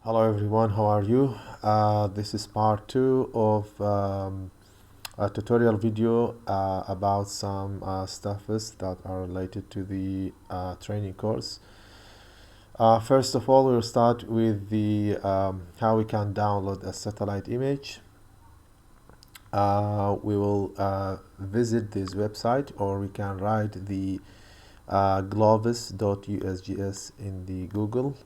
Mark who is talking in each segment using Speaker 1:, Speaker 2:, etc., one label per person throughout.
Speaker 1: Hello everyone, how are you? This is part 2 of a tutorial video about some stuffs that are related to the training course. First of all, we'll start with the how we can download a satellite image. We will visit this website, or we can write the glovis.usgs in the Google,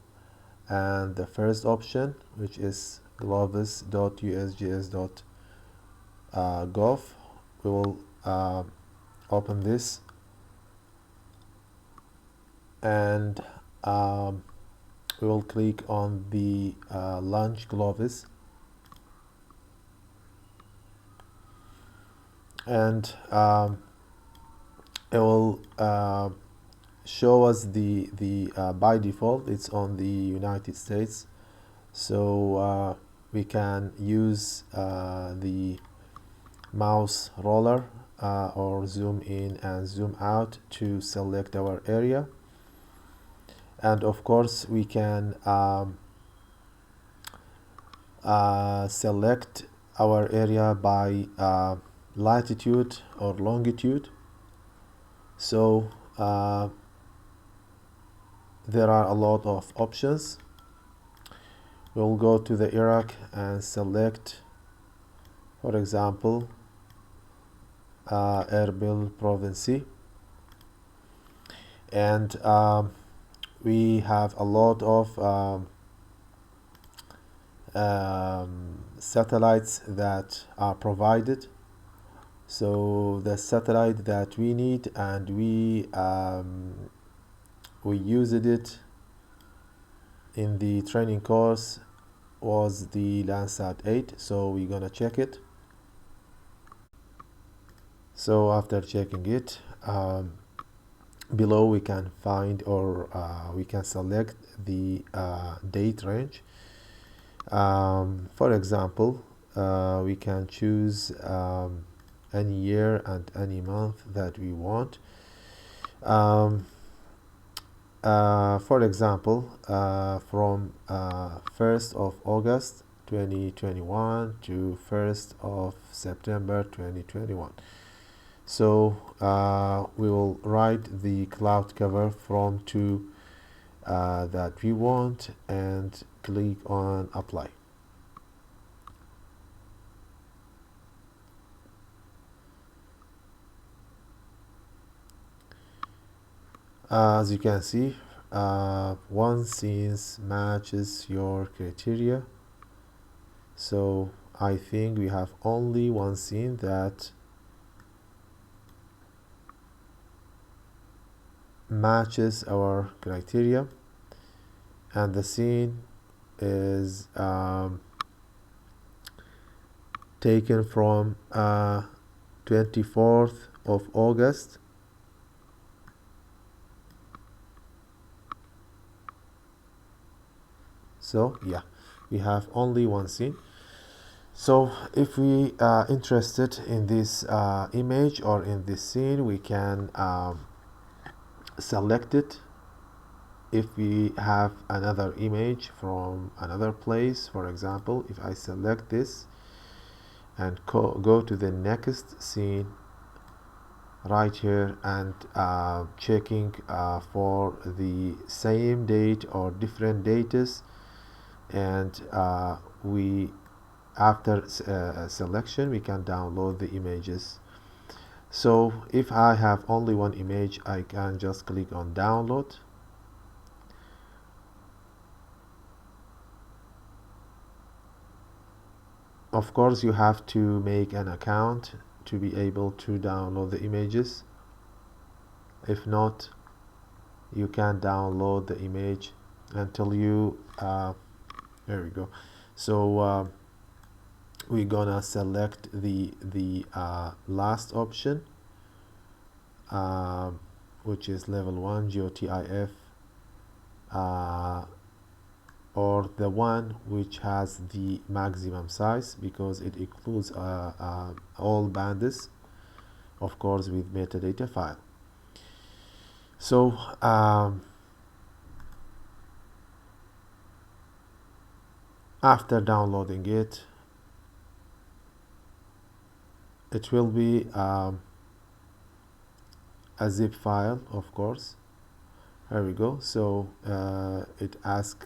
Speaker 1: and the first option, which is glovis.usgs.gov, we will open this, and we will click on the launch glovis, and it will show us the by default it's on the United States, so we can use the mouse roller or zoom in and zoom out to select our area. And of course we can select our area by latitude or longitude. So there are a lot of options. We'll go to the Iraq and select, for example, Erbil province, and we have a lot of satellites that are provided. So the satellite that we need, and we used it in the training course, was the Landsat 8, so we're gonna check it. So after checking it, below we can find, or we can select the date range. For example, we can choose any year and any month that we want. For example, from 1st of August 2021 to 1st of September 2021. So we will write the cloud cover from to that we want and click on apply. As you can see, one scene matches your criteria. So I think we have only one scene that matches our criteria, and the scene is taken from 24th of August. So yeah, we have only one scene. So if we are interested in this image or in this scene, we can select it. If we have another image from another place, for example, if I select this and go to the next scene right here, and checking for the same date or different dates, and we after selection we can download the images. So if I have only one image, I can just click on download. Of course, you have to make an account to be able to download the images. If not, you can download the image until you there we go. So we're gonna select the last option, which is level 1 GeoTIF, or the one which has the maximum size, because it includes all bands, of course, with metadata file. So After downloading it, it will be a zip file, of course. Here we go. So it asks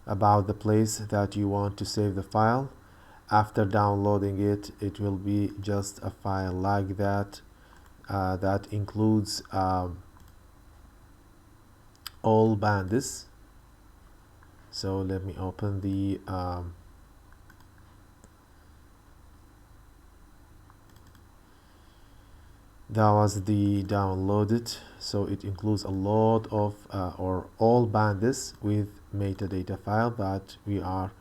Speaker 1: about the place that you want to save the file. After downloading it, it will be just a file like that that includes all bands. So let me open the that was the downloaded. So it includes a lot of or all bands with metadata file, but we are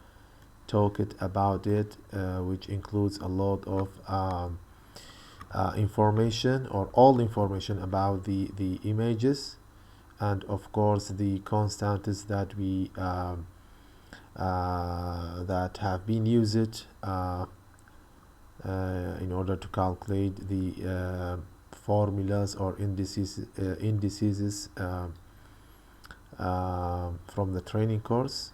Speaker 1: talking about it, which includes a lot of information or all information about the images, and of course the constants that we that have been used in order to calculate the formulas or indices from the training course,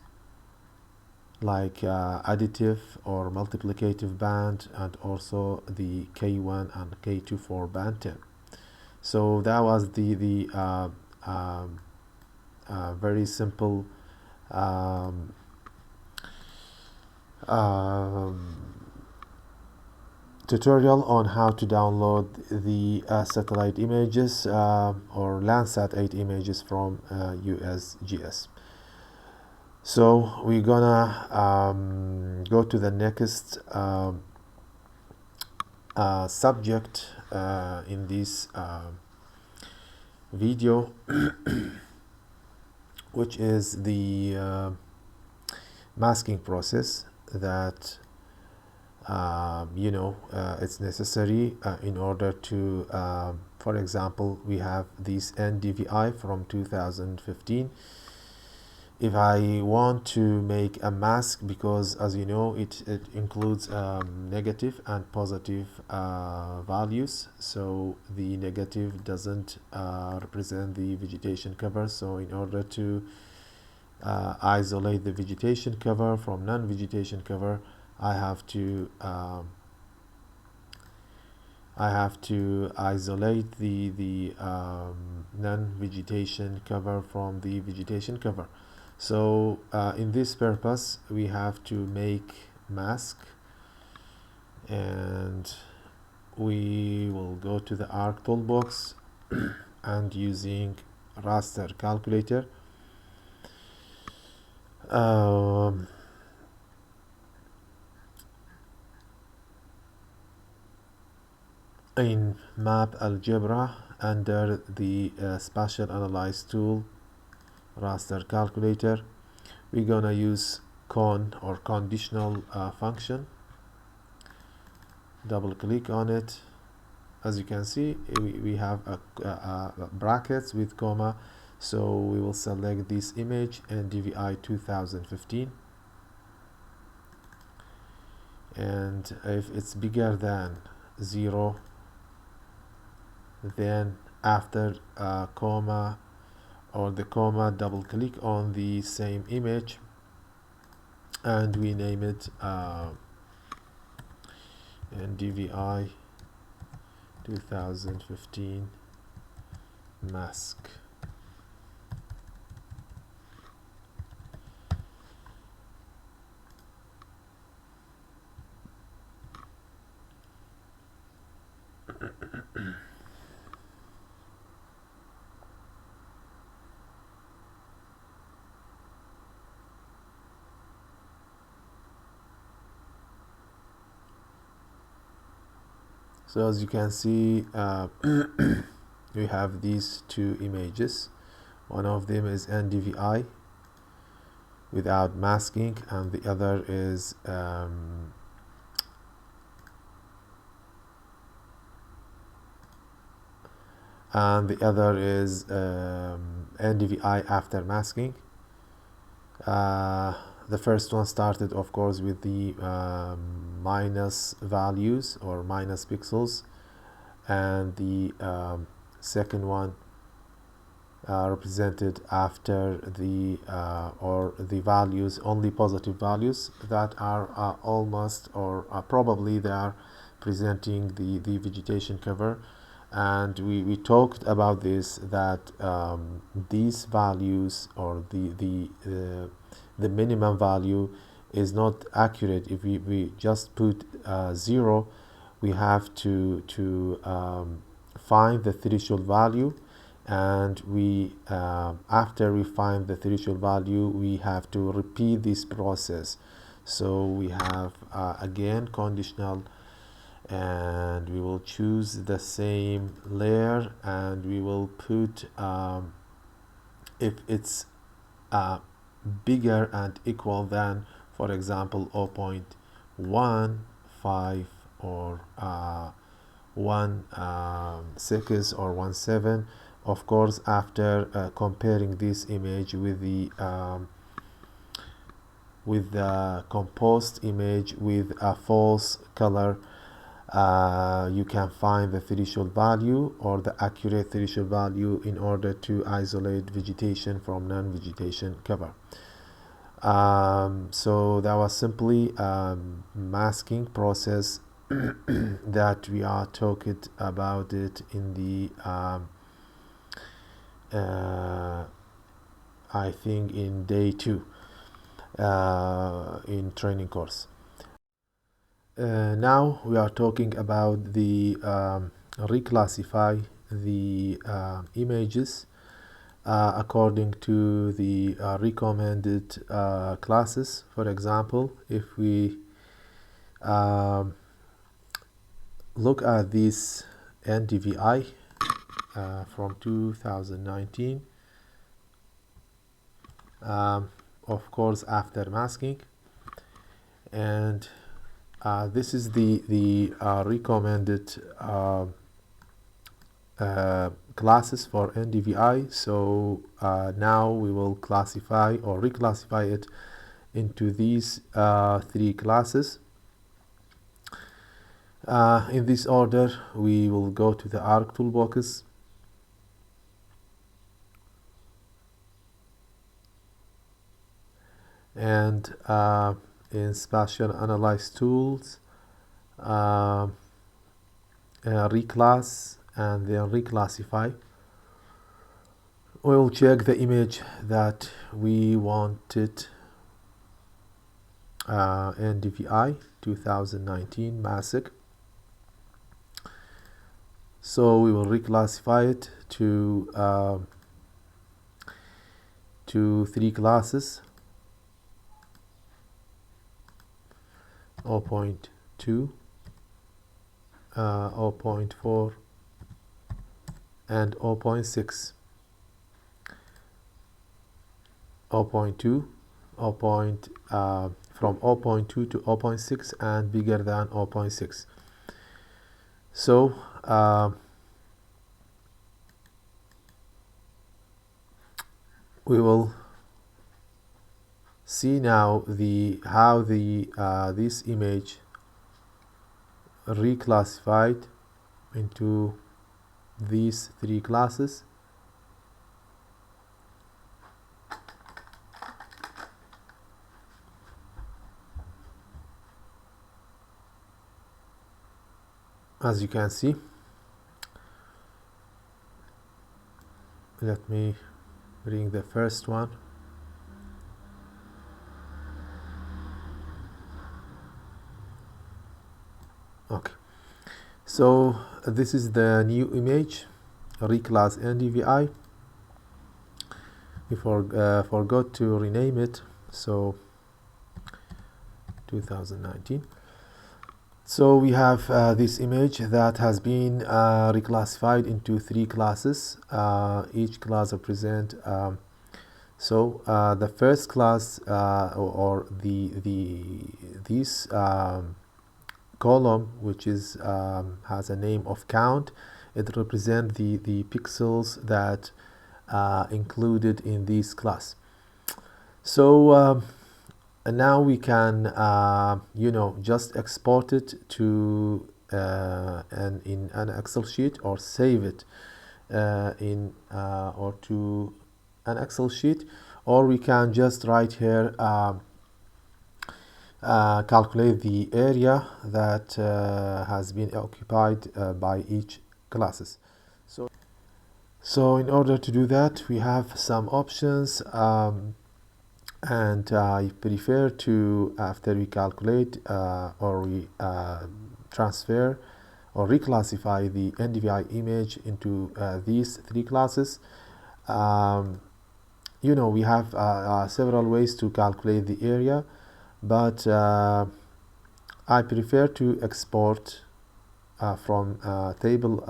Speaker 1: like additive or multiplicative band, and also the K1 and K2 for band 10. So that was the very simple tutorial on how to download the satellite images or Landsat 8 images from USGS. So we're gonna go to the next subject in this video, which is the masking process that it's necessary in order to for example, we have this NDVI from 2015. If I want to make a mask, because as you know it includes negative and positive values, so the negative doesn't represent the vegetation cover. So in order to isolate the vegetation cover from non-vegetation cover, I have to isolate the non-vegetation cover from the vegetation cover. So in this purpose we have to make mask, and we will go to the arc toolbox and using raster calculator in map algebra under the spatial analyze tool raster calculator, we're gonna use con or conditional function. Double click on it. As you can see, we have brackets with comma, so we will select this image NDVI 2015, and if it's bigger than 0, then after comma or the comma, double click on the same image and we name it NDVI 2015 mask. So as you can see, we have these two images. One of them is NDVI without masking, and the other is NDVI after masking. The first one started, of course, with the minus values or minus pixels, and the second one represented after the or the values, only positive values that are almost or probably they are presenting the vegetation cover. And we talked about this, that these values or the minimum value is not accurate. If we just put 0, we have to find the threshold value, and we after we find the threshold value, we have to repeat this process. So we have again conditional, and we will choose the same layer, and we will put if it's bigger and equal than, for example, 0.15 or 1.6 or 1.7. Of course, after comparing this image with the composed image with a false color, you can find the threshold value or the accurate threshold value in order to isolate vegetation from non-vegetation cover. So that was simply masking process that we are talking about it in the I think in day 2 in training course. Now we are talking about the reclassify the images according to the recommended classes. For example, if we look at this NDVI from 2019, of course after masking, and this is the recommended classes for NDVI. So now we will classify or reclassify it into these 3 classes. In this order, we will go to the ARC toolbox, and in spatial analyze tools, reclass, and then reclassify. We will check the image that we wanted, NDVI 2019 Mosaic. So we will reclassify it to 3 classes: 0.2, 0.4, and 0.6. 0.2, from 0.2 to 0.6 and bigger than 0.6. So we will see now how this image reclassified into these 3 classes. As you can see, let me bring the first one. Okay, so this is the new image, reclass NDVI. We forgot to rename it, so 2019. So we have this image that has been reclassified into 3 classes. Each class represent the first class or this column, which is has a name of count. It represents the pixels that included in this class. So and now we can just export it to in an Excel sheet or save it or to an Excel sheet, or we can just write here calculate the area that has been occupied by each classes. So in order to do that, we have some options, and I prefer to, after we calculate or we transfer or reclassify the NDVI image into these three classes. You know, we have several ways to calculate the area, but I prefer to export from table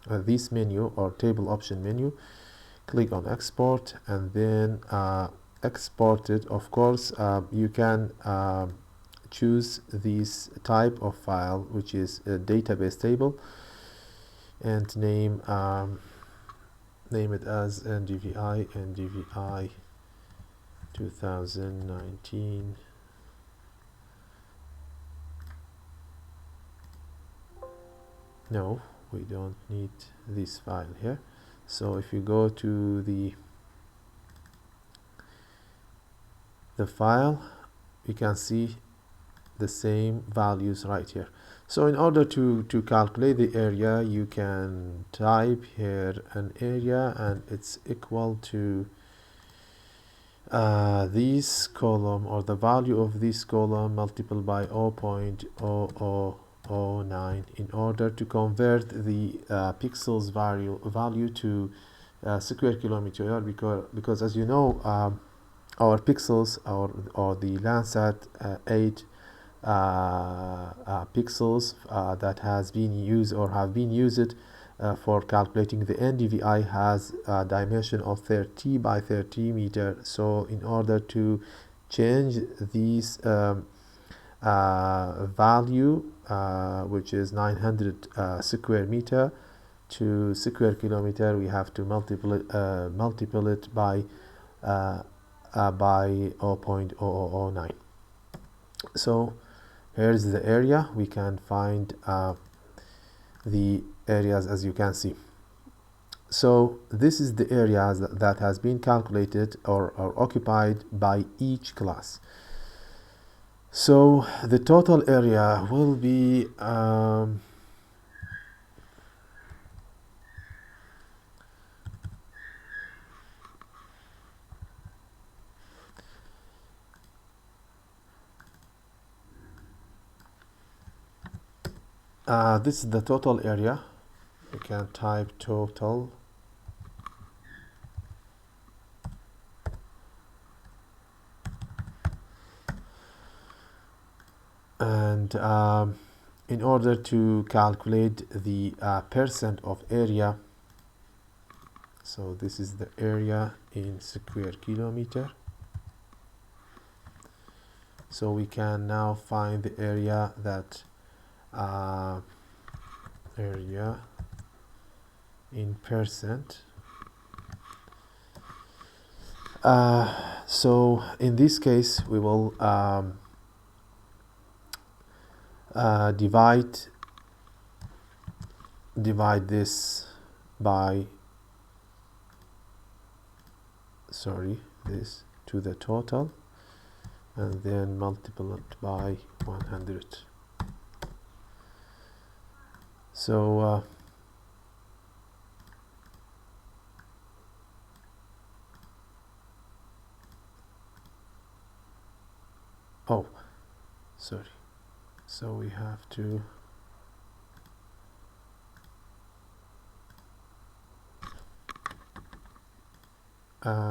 Speaker 1: this menu or table option menu. Click on export and then export it. Of course, you can choose this type of file, which is a database table, and name it as NDVI 2019. No, we don't need this file here. So if you go to the file, you can see the same values right here. So in order to calculate the area, you can type here an area, and it's equal to this column, or the value of this column, multiplied by 0.0009 in order to convert the pixels value to square kilometer, because as you know, our pixels or the Landsat 8 pixels that has been used or have been used for calculating the NDVI has a dimension of 30 by 30 meter. So in order to change this value, which is 900 square meter, to square kilometer, we have to multiply it by 0.0009. So here's the area. We can find the areas, as you can see. So this is the areas that has been calculated or occupied by each class. So the total area will be this is the total area. You can type total, and in order to calculate the percent of area, so this is the area in square kilometer. So we can now find the area that area in percent. So in this case, we will divide this by this to the total, and then multiply it by 100. So oh, sorry. So we have to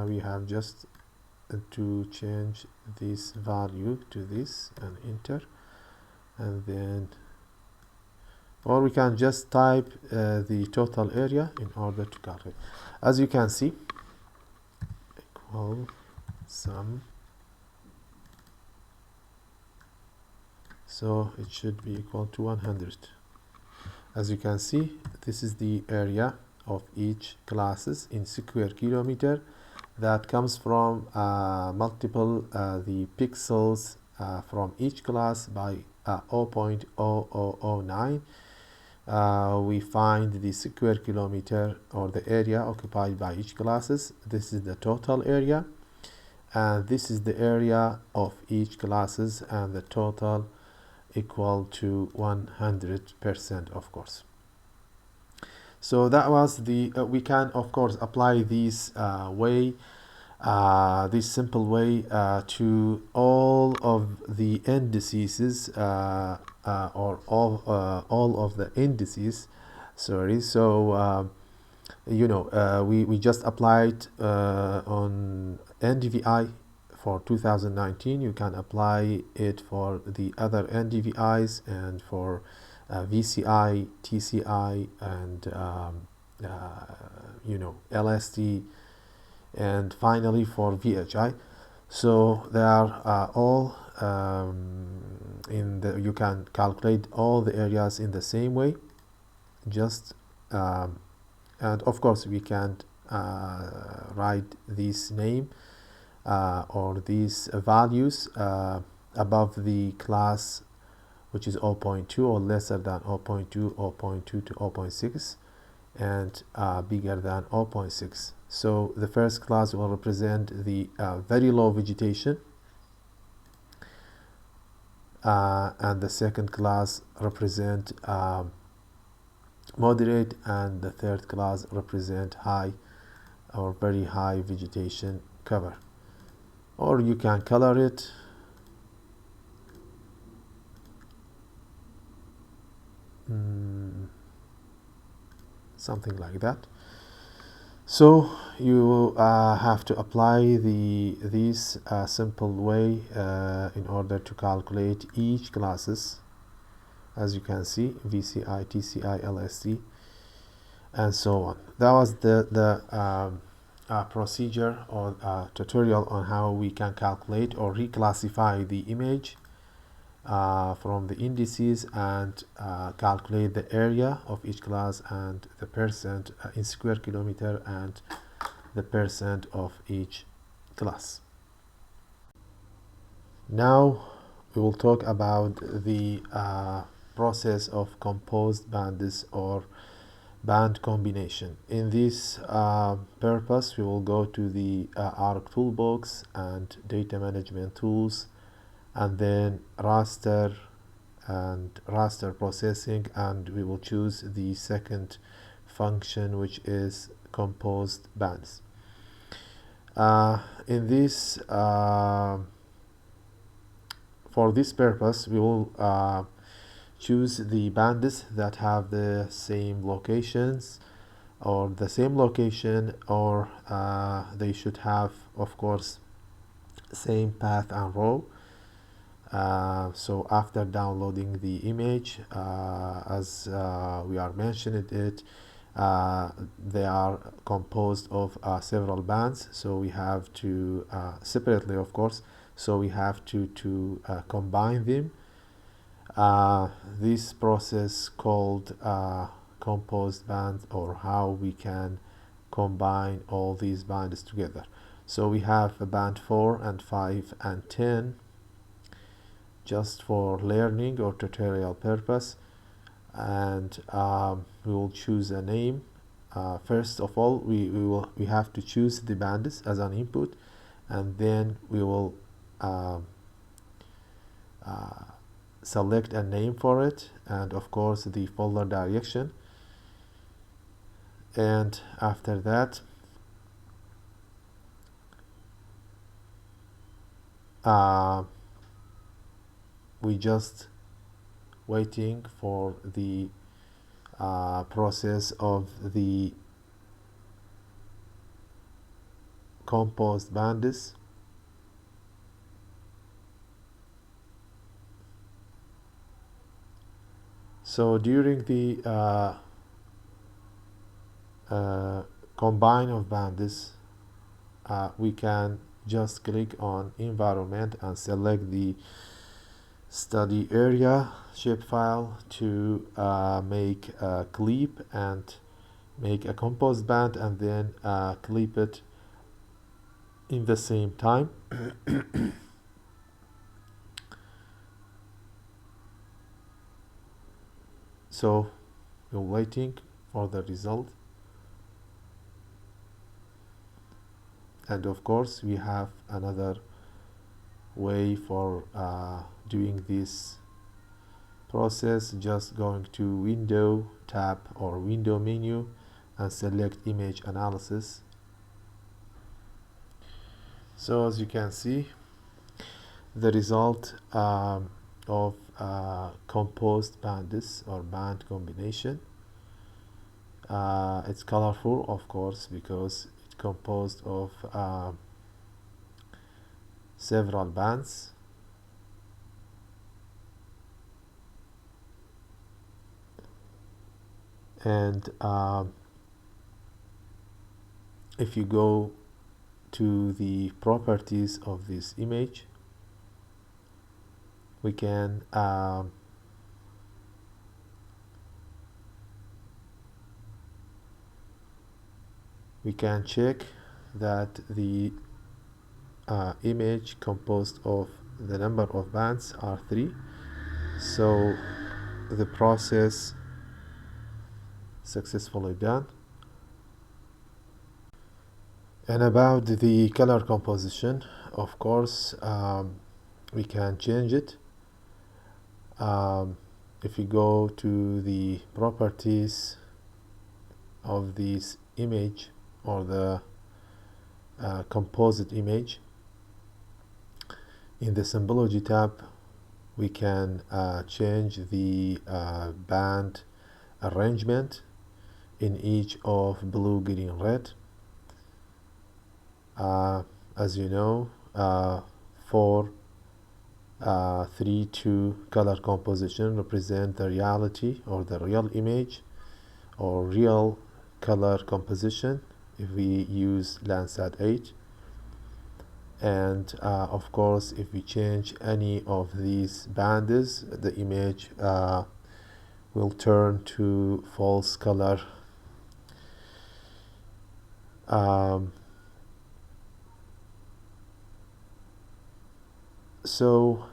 Speaker 1: we have just to change this value to this and enter, and then, or we can just type the total area in order to calculate. As you can see, equal sum, so it should be equal to 100. As you can see, this is the area of each classes in square kilometer that comes from multiple the pixels from each class by 0.0009, we find the square kilometer or the area occupied by each classes. This is the total area, and this is the area of each classes, and the total equal to 100%, of course. So that was the we can of course apply this this simple way to all of the indices or all of the indices, sorry. So we just applied on NDVI for 2019. You can apply it for the other NDVIs and for VCI, TCI, and LST, and finally for VHI. So they are all you can calculate all the areas in the same way. Just and of course we can write this name or these values above the class, which is 0.2, or lesser than 0.2, 0.2 to 0.6, and bigger than 0.6. So the first class will represent the very low vegetation, and the second class represent moderate, and the third class represent high or very high vegetation cover. Or you can color it something like that. So you have to apply this simple way in order to calculate each classes, as you can see, VCI, TCI, LST, and so on. That was the procedure or tutorial on how we can calculate or reclassify the image from the indices and calculate the area of each class and the percent in square kilometer and the percent of each class. Now we will talk about the process of composed bands or band combination. In this purpose, we will go to the ARC toolbox and data management tools, and then raster and raster processing, and we will choose the second function, which is composed bands. In this for this purpose, we will choose the bands that have the same locations or the same location, or they should have, of course, same path and row. So after downloading the image, as we are mentioning it, they are composed of several bands, so we have to separately, of course, so we have to combine them. This process called composed band, or how we can combine all these bands together. So we have a band 4 and 5 and 10 just for learning or tutorial purpose, and we will choose a name. First of all, we have to choose the bands as an input, and then we will select a name for it, and of course the folder direction. And after that, we just waiting for the process of the composed bands. So during the combine of bands, we can just click on environment and select the study area shapefile to make a clip and make a composed band, and then clip it in the same time. So You're waiting for the result. And of course we have another way for doing this process. Just going to Window tab or Window menu and select Image Analysis. So as you can see, the result of composed bands or band combination. It's colorful, of course, because it's composed of several bands. And if you go to the properties of this image, we can check that the image composed of the number of bands are 3. So the process successfully done. And about the color composition, of course, we can change it. If you go to the properties of this image or the composite image, in the symbology tab we can change the band arrangement in each of blue, green, red. As you know, 4-3-2 color composition represent the reality or the real image or real color composition if we use Landsat 8. And of course, if we change any of these bands, the image will turn to false color. So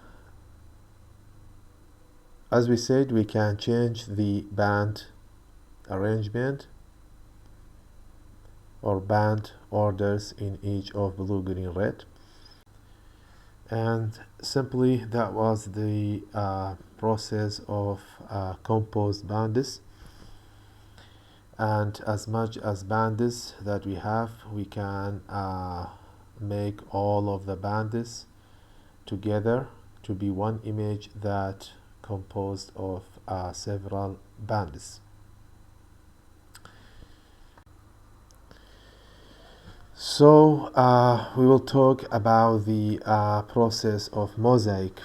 Speaker 1: as we said, we can change the band arrangement or band orders in each of blue, green, red. And simply that was the process of composed bands. And as much as bands that we have, we can make all of the bands together to be one image that composed of several bands. So we will talk about the process of mosaic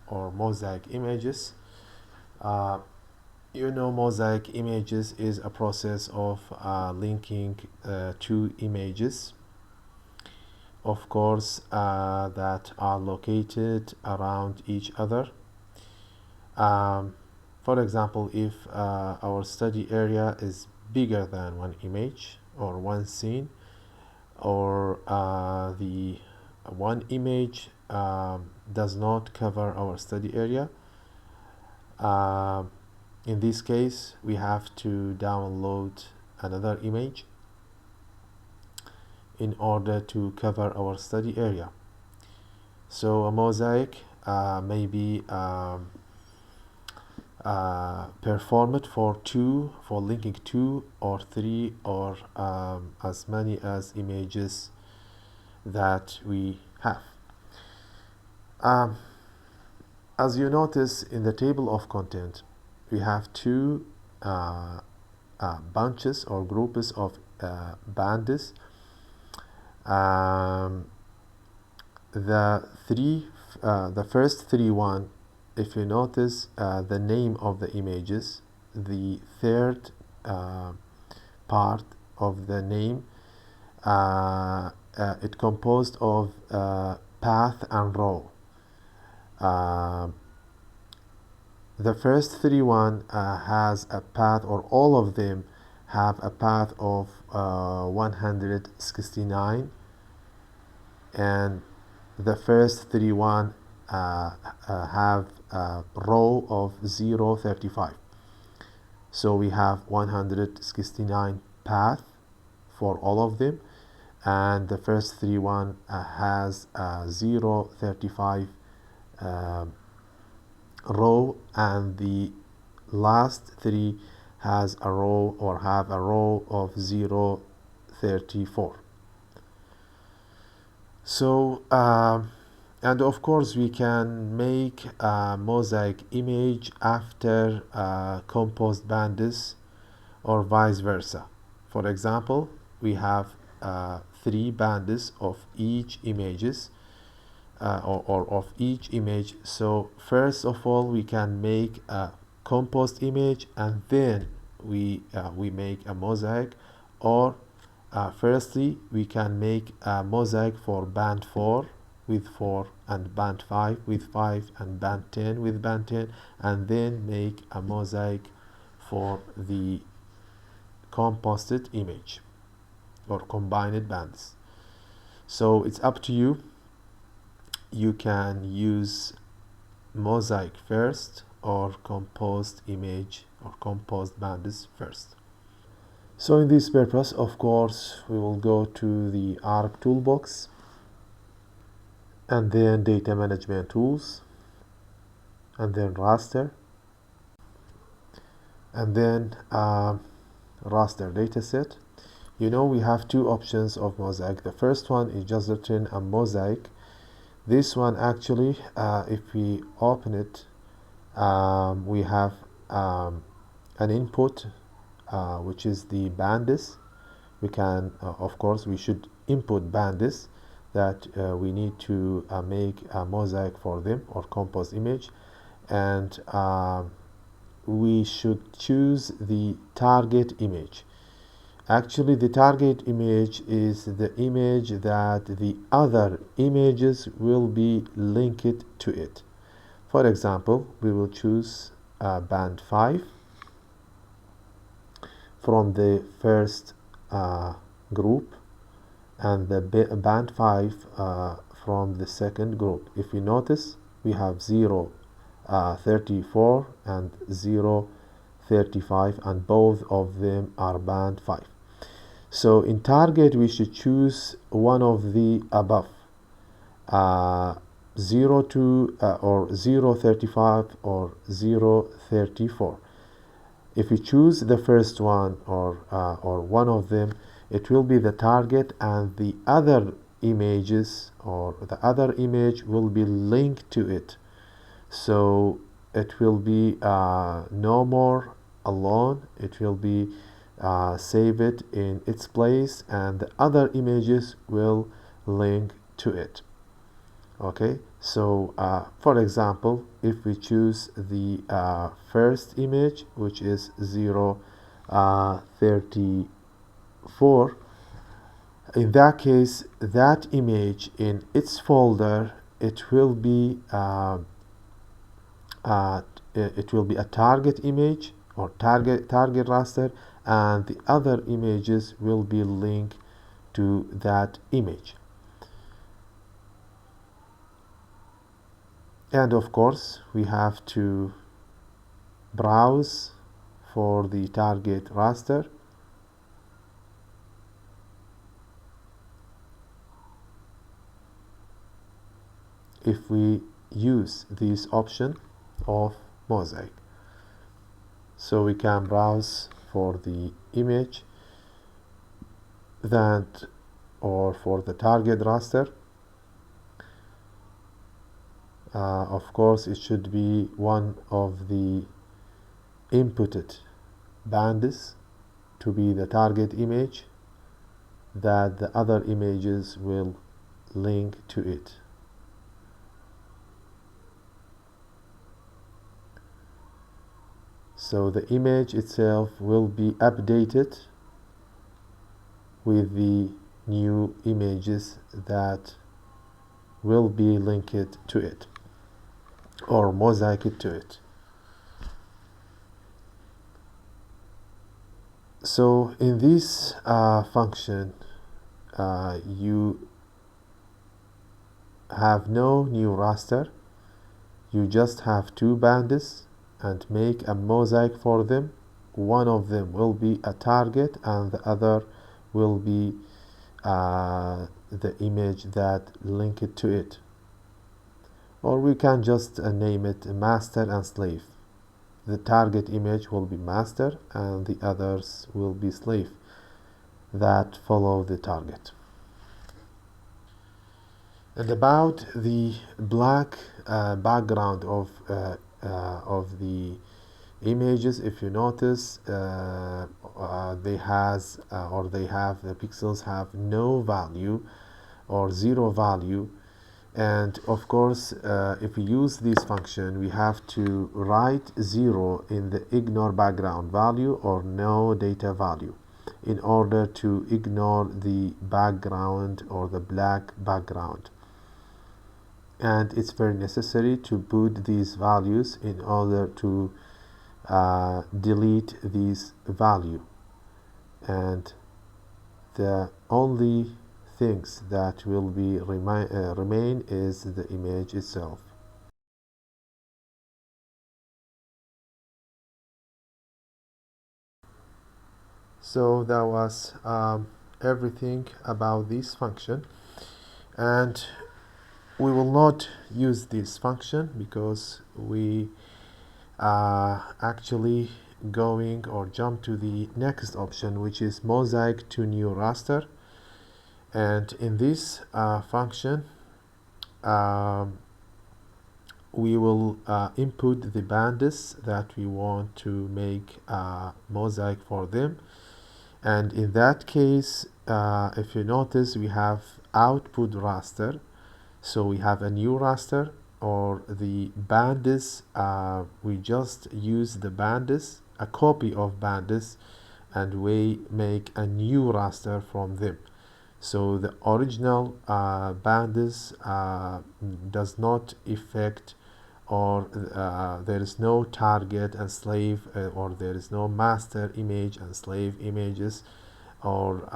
Speaker 1: or mosaic images. You know, mosaic images is a process of linking two images, of course, that are located around each other. For example, if our study area is bigger than one image or one scene, or the one image does not cover our study area, in this case we have to download another image in order to cover our study area. So a mosaic may be performed for linking 2 or 3 or as many as images that we have. As you notice in the table of content, we have two bunches or groups of bands. The first 3 if you notice the name of the images, the third part of the name, it composed of path and row. The first 3 has a path, or all of them have a path of 169, and the first 3 have a row of 035. So we have 169 path for all of them, and the first three one has 035 row, and the last three has a row or have a row of 034. So and of course we can make a mosaic image after composed bands or vice versa. For example, we have 3 bands of each images or of each image. So first of all we can make a composed image, and then we make a mosaic, or firstly we can make a mosaic for band 4 with 4, and band 5 with 5, and band 10 with band 10, and then make a mosaic for the composite image or combined bands. So it's up to you. You can use mosaic first or composed image or composed bands first. So in this purpose, of course, we will go to the ARC toolbox, and then data management tools, and then raster, and then raster dataset. You know, we have 2 options of mosaic. The first one is just written a mosaic. This one actually, if we open it, we have an input which is the bands. We can of course we should input bands that we need to make a mosaic for them or composed image, and we should choose the target image. Actually, the target image is the image that the other images will be linked to it. For example, we will choose band 5 from the first group, and the band 5 from the second group. If you notice, we have 034 and 035, and both of them are band 5. So in target we should choose one of the above, 02 or 035 or 034. If you choose the first one or one of them, it will be the target, and the other images or the other image will be linked to it. So it will be no more alone. It will be save it in its place, and the other images will link to it. Okay, so for example, if we choose the first image, which is 034, in that case, that image in its folder, it will be a target image or target raster, and the other images will be linked to that image. And of course, we have to browse for the target raster. If we use this option of mosaic, so we can browse for the image that or for the target raster. Of course, it should be one of the inputted bands to be the target image that the other images will link to it. So the image itself will be updated with the new images that will be linked to it or mosaiced to it. So in this function, you have no new raster. You just have 2 bands and make a mosaic for them. one of them will be a target and the other will be the image that link it to it. Or we can just name it master and slave. The target image will be master and the others will be slave that follow the target. And about the black background of the images, if you notice, the pixels have no value or zero value. And of course, if we use this function, we have to write 0 in the ignore background value or no data value in order to ignore the background or the black background. And it's very necessary to put these values in order to delete this value. And the only things that will be remain is the image itself. So that was everything about this function, and we will not use this function because we actually going or jump to the next option, which is Mosaic to new raster. And in this function we will input the bands that we want to make mosaic for them. And in that case, if you notice, we have output raster. So we have a new raster, or the bands, we just use the bands, a copy of bands, and we make a new raster from them. So the original bands does not affect, or there is no target and slave, or there is no master image and slave images, or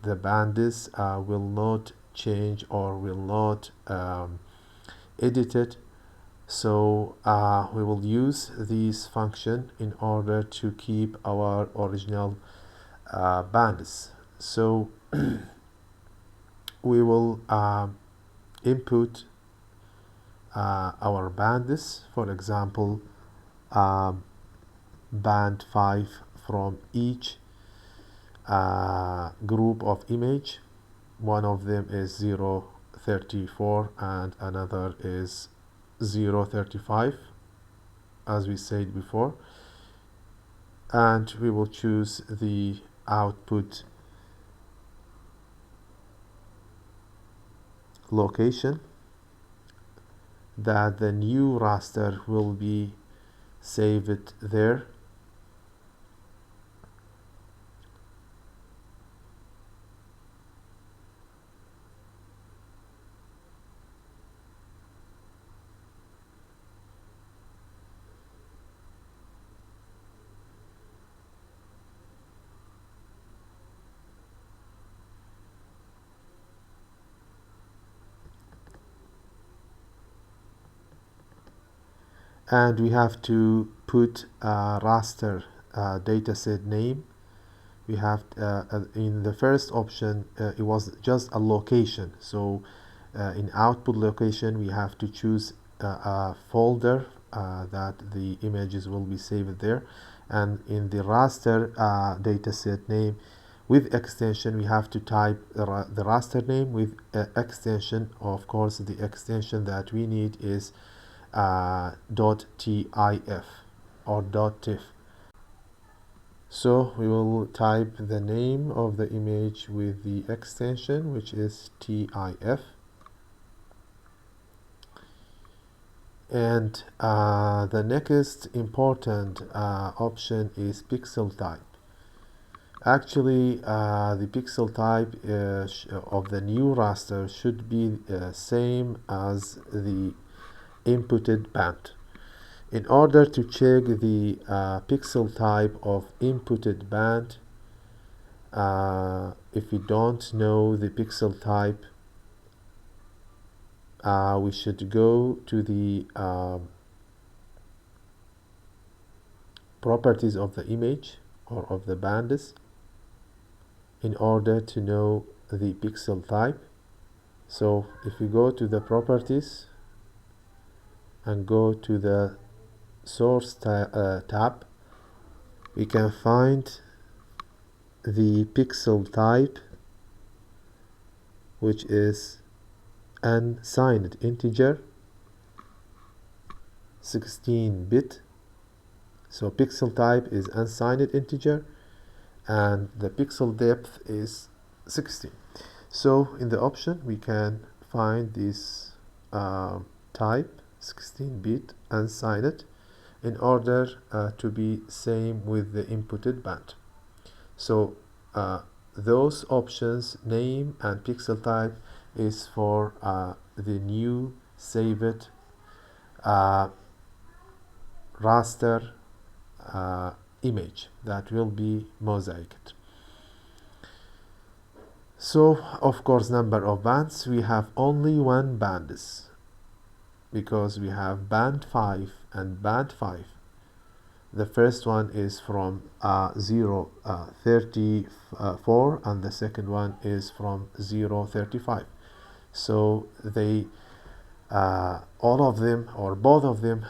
Speaker 1: the bands will not change or will not edit it. So we will use this function in order to keep our original bands. So we will input our bands, for example, band 5 from each group of image. One of them is 034 and another is 035, as we said before. And we will choose the output location that the new raster will be saved there. And we have to put a raster dataset name. We have in the first option it was just a location, so in output location we have to choose a folder that the images will be saved there. And in the raster dataset name with extension, we have to type the raster name with extension. Of course, the extension that we need is .tif or .tif. So we will type the name of the image with the extension, which is TIF. And the next important option is pixel type. Actually, the pixel type of the new raster should be same as the inputted band. In order to check the pixel type of inputted band, if we don't know the pixel type, we should go to the properties of the image or of the bands in order to know the pixel type. So if we go to the properties and go to the source tab, we can find the pixel type, which is unsigned integer 16-bit. So pixel type is unsigned integer and the pixel depth is 16. So in the option we can find this type 16-bit unsigned in order to be same with the inputted band. So those options, name and pixel type, is for the new saved raster image that will be mosaiced. So of course, number of bands, we have only one bands because we have band 5 and band 5. The first one is from 034 and the second one is from 035. So they all of them or both of them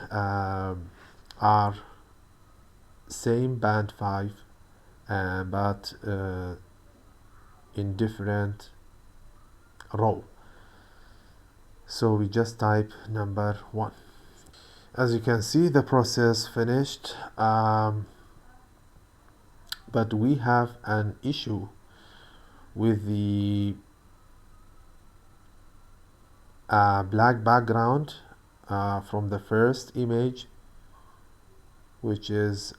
Speaker 1: are same band 5 but in different row. So we just type number 1. As you can see, the process finished, but we have an issue with the black background from the first image, which is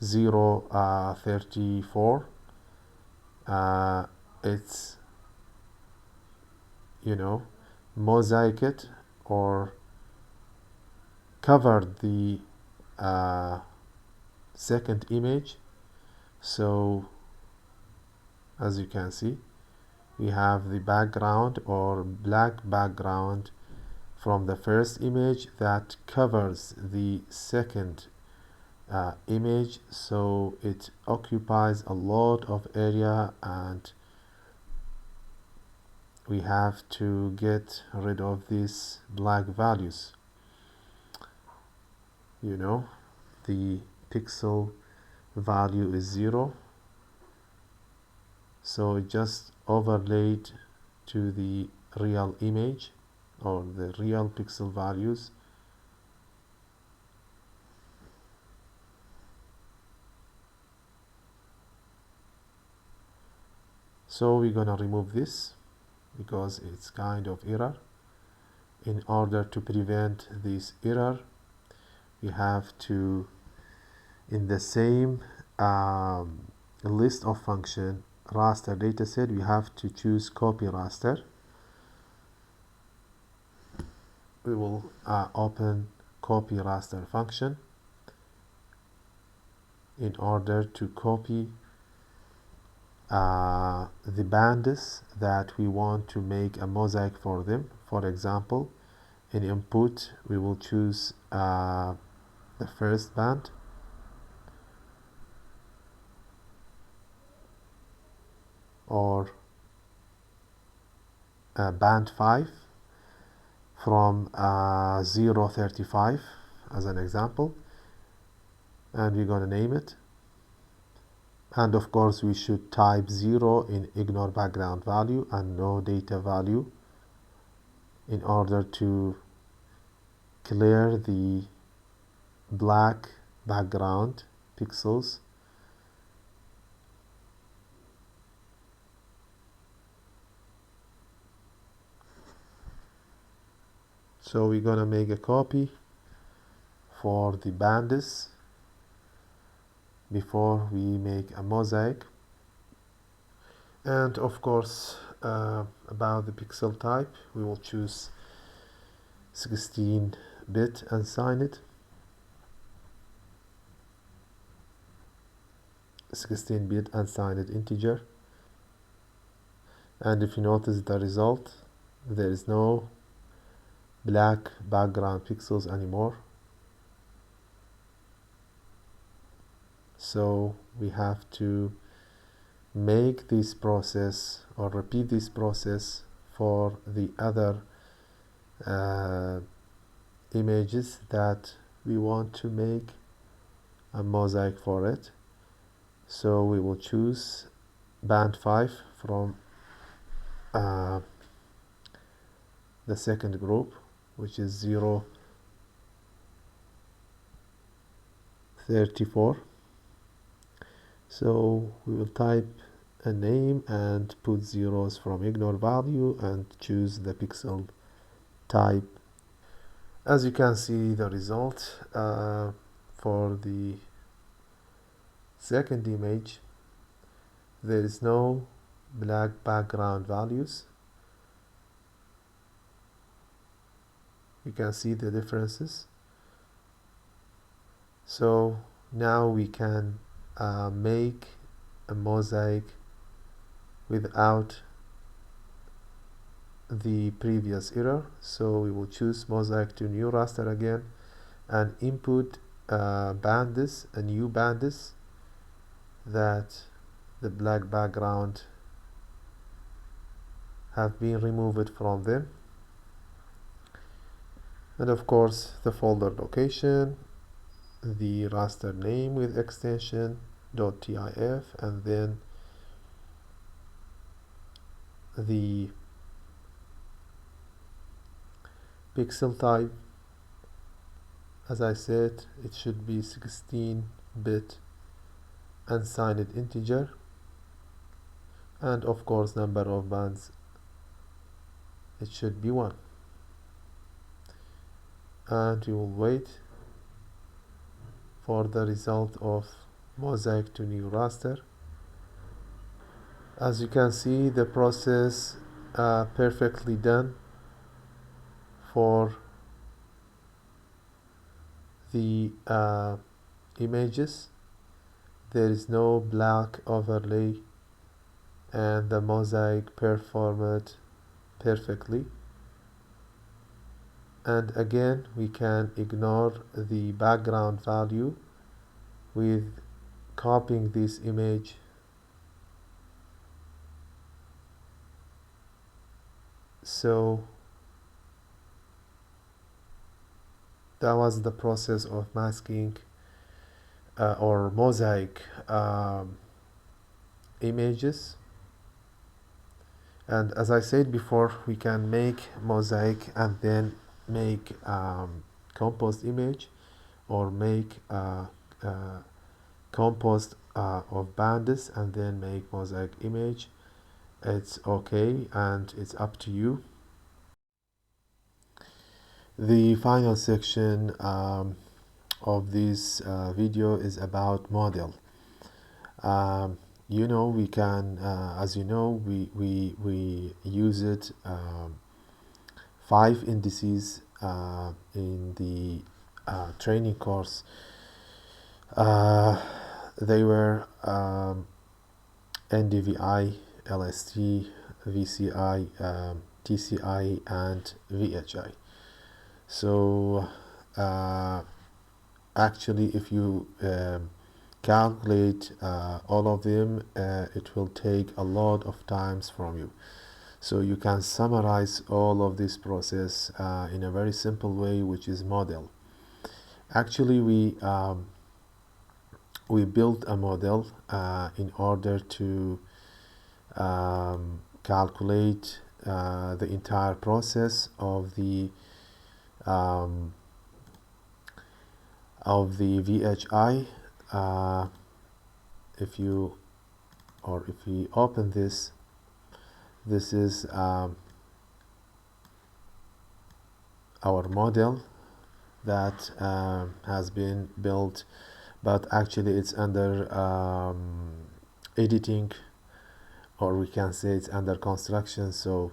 Speaker 1: 034. It's, mosaiced or covered the second image. So as you can see, we have the background or black background from the first image that covers the second image, so it occupies a lot of area and we have to get rid of these black values. The pixel value is 0, so it just overlaid to the real image or the real pixel values. So we're gonna remove this because it's kind of error. In order to prevent this error, we have to, in the same list of function raster dataset, we have to choose copy raster. We will open copy raster function in order to copy the bands that we want to make a mosaic for them. For example, in input we will choose the first band, or band 5 from 035 as an example, and we're going to name it. And of course we should type 0 in ignore background value and no data value in order to clear the black background pixels. So we're gonna make a copy for the bands before we make a mosaic. And of course, about the pixel type, we will choose 16-bit unsigned, 16-bit unsigned integer. And if you notice the result, there is no black background pixels anymore. so we have to make this process or repeat this process for the other images that we want to make a mosaic for it. So we will choose band 5 from the second group, which is 034. So we will type a name and put zeros from ignore value and choose the pixel type. As you can see, the result for the second image, there is no black background values. You can see the differences. So now we can make a mosaic without the previous error. So we will choose mosaic to new raster again and input bands, a new bands that the black background have been removed from them, and of course the folder location, the raster name with extension .tif, and then the pixel type. As I said, it should be 16-bit unsigned integer, and of course number of bands, it should be 1. And we will wait for the result of mosaic to new raster. As you can see, the process perfectly done for the images. There is no black overlay and the mosaic performed perfectly. And again, we can ignore the background value with copying this image so that was the process of masking or mosaic images. And as I said before, we can make mosaic and then make composed image, or make composed of bands and then make mosaic image. It's okay and it's up to you. The final section of this video is about model. You know, we can, as you know, we use it 5 indices in the training course. They were NDVI, LST, VCI, TCI, and VHI. So actually, if you calculate all of them, it will take a lot of times from you. So you can summarize all of this process in a very simple way, which is model. Actually, we built a model in order to calculate the entire process of the VHI. If we open this, this is our model that has been built, but actually it's under editing, or we can say it's under construction. So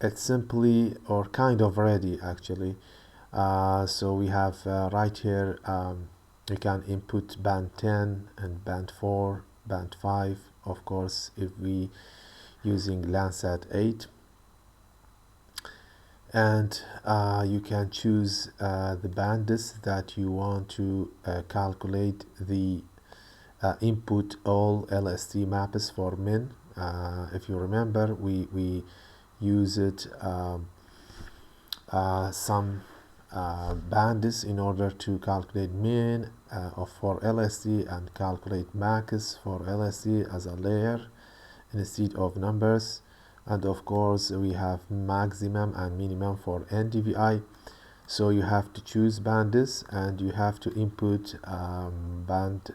Speaker 1: it's simply or kind of ready actually. So we have right here, we can input band 10 and band 4, band 5, of course, if we using Landsat 8. and you can choose the bands that you want to calculate the input all LST maps for min. If you remember, we used some bands in order to calculate min for LST and calculate max for LST as a layer instead of numbers. And of course we have maximum and minimum for NDVI. So you have to choose bands and you have to input band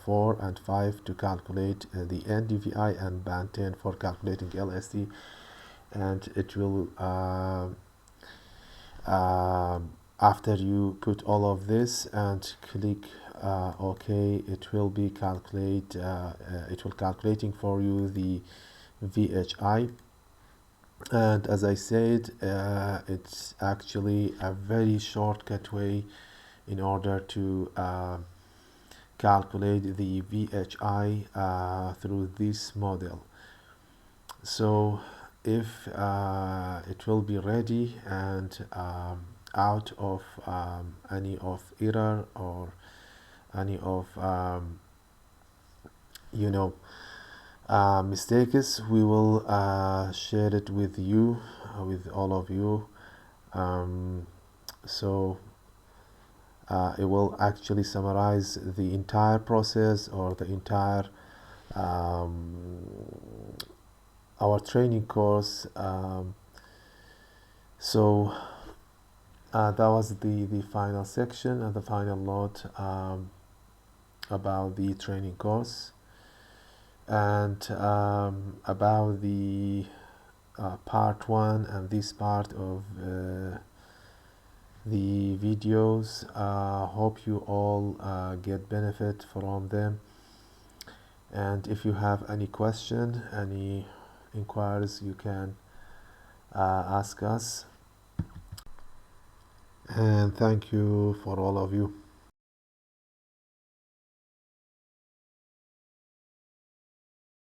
Speaker 1: 4 and 5 to calculate the NDVI and band 10 for calculating LST, and it will after you put all of this and click OK, it will be calculating for you the VHI. And as I said, it's actually a very shortcut way in order to calculate the VHI through this model. So if it will be ready and out of any of error or any of mistakes, we will share it with you, with all of you. So it will actually summarize the entire process or the entire our training course. So that was the final section and the final note about the training course, and about the part 1 and this part of the videos. Hope you all get benefit from them, and if you have any question, any inquiries, you can ask us. And thank you for all of you.